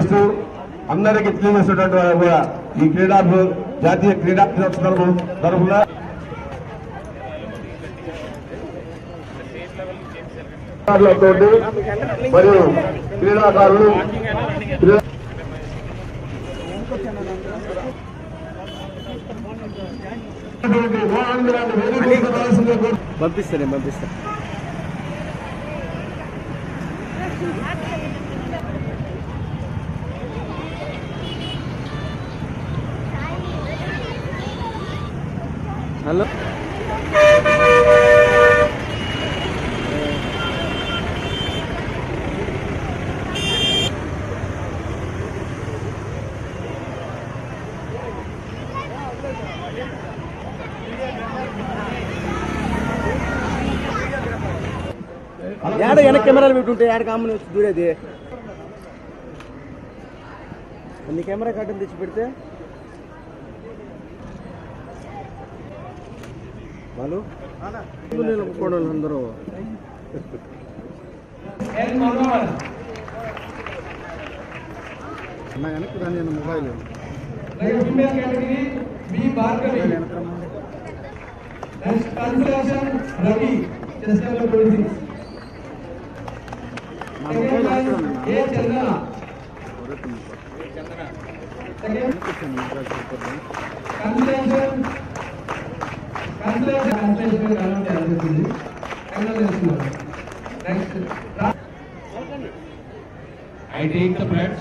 తెలియజేస్తూ అందరికీ తెలియజేస్తున్నటువంటి వారు కూడా ఈ జాతీయ క్రీడా దినోత్సవం తరఫున మరియు క్రీడాకారులు పంపిస్తాను హలో యాడ వెనక కెమెరాలు పెట్టుంటే యాడ కామని వచ్చి దూరేది అన్ని కెమెరా కట్టని తెచ్చి పెడితే వాళ్ళు ఒప్పుకోవడం అందరూ అన్న వెనక్కి రాని mobile I take the pledge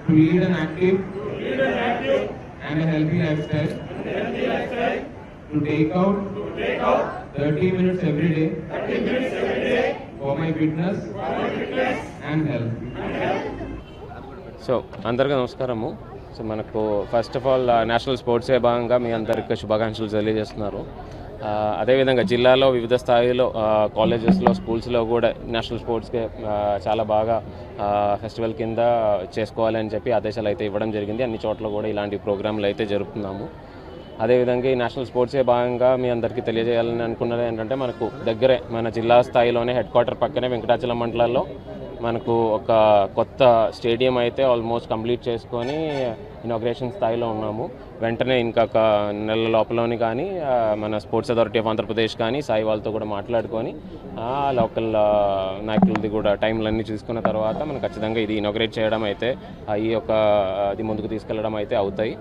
to lead an active and a healthy lifestyle, to take out 30 minutes every day for my fitness and health. So అందరికీ నమస్కారము. సో మనకు first of all national sports day భాగంగా మీ అందరికీ శుభాకాంక్షలు తెలియజేస్తున్నారు. అదేవిధంగా జిల్లాలో వివిధ స్థాయిలో కాలేజెస్లో స్కూల్స్లో కూడా నేషనల్ స్పోర్ట్స్కి చాలా బాగా ఫెస్టివల్ కింద చేసుకోవాలని చెప్పి ఆదేశాలు అయితే ఇవ్వడం జరిగింది. అన్ని చోట్ల కూడా ఇలాంటి ప్రోగ్రాంలు అయితే జరుపుతున్నాము. అదేవిధంగా ఈ నేషనల్ స్పోర్ట్స్ డే భాగంగా మీ అందరికీ తెలియజేయాలని అనుకున్నది ఏంటంటే మనకు దగ్గరే మన జిల్లా స్థాయిలోనే హెడ్ క్వార్టర్ పక్కనే వెంకటాచలం మండలాల్లో మనకు ఒక కొత్త స్టేడియం అయితే ఆల్మోస్ట్ కంప్లీట్ చేసుకొని ఇనాగ్రేషన్ స్థాయిలో ఉన్నాము. వెంటనే ఇంకొక నెల లోపలని కానీ మన స్పోర్ట్స్ అథారిటీ ఆఫ్ ఆంధ్రప్రదేశ్ కానీ సాయి వాళ్ళతో కూడా మాట్లాడుకొని లోకల్ నాయకులది కూడా టైంలన్నీ చూసుకున్న తర్వాత మనం ఖచ్చితంగా ఇది ఇనాగ్రేట్ చేయడం అయితే ఈ యొక్క అది ముందుకు తీసుకెళ్లడం అయితే అవుతాయి.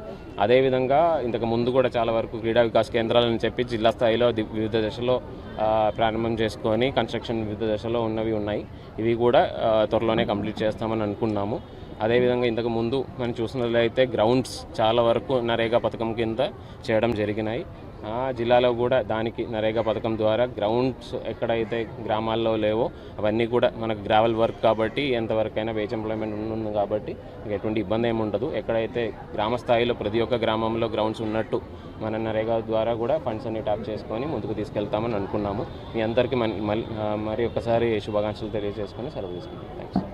అదేవిధంగా ఇంతకు ముందు కూడా చాలా వరకు క్రీడా వికాస్ కేంద్రాలని చెప్పి జిల్లా స్థాయిలో వివిధ దశలో ప్రారంభం చేసుకొని కన్స్ట్రక్షన్ వివిధ దశలో ఉన్నవి ఉన్నాయి. ఇవి కూడా త్వరలోనే కంప్లీట్ చేస్తామని అనుకున్నాము. అదేవిధంగా ఇంతకు ముందు మనం చూసినట్లయితే గ్రౌండ్స్ చాలా వరకు నరేగా పథకం కింద చేయడం జరిగినాయి. జిల్లాలో కూడా దానికి నరేగా పథకం ద్వారా గ్రౌండ్స్ ఎక్కడైతే గ్రామాల్లో లేవో అవన్నీ కూడా మనకు గ్రావెల్ వర్క్ కాబట్టి ఎంతవరకైనా వేజ్ ఎంప్లాయ్మెంట్ ఉంటుంది కాబట్టి ఎటువంటి ఇబ్బంది ఏమి ఉండదు. ఎక్కడైతే గ్రామ స్థాయిలో ప్రతి ఒక్క గ్రామంలో గ్రౌండ్స్ ఉన్నట్టు మన నరేగా ద్వారా కూడా ఫండ్స్ అన్ని ట్యాప్ చేసుకొని ముందుకు తీసుకెళ్తామని అనుకున్నాము. మీ అందరికీ మరి ఒక్కసారి శుభాకాంక్షలు తెలియజేసుకొని సెలవు తీసుకుంటాం. థ్యాంక్స్.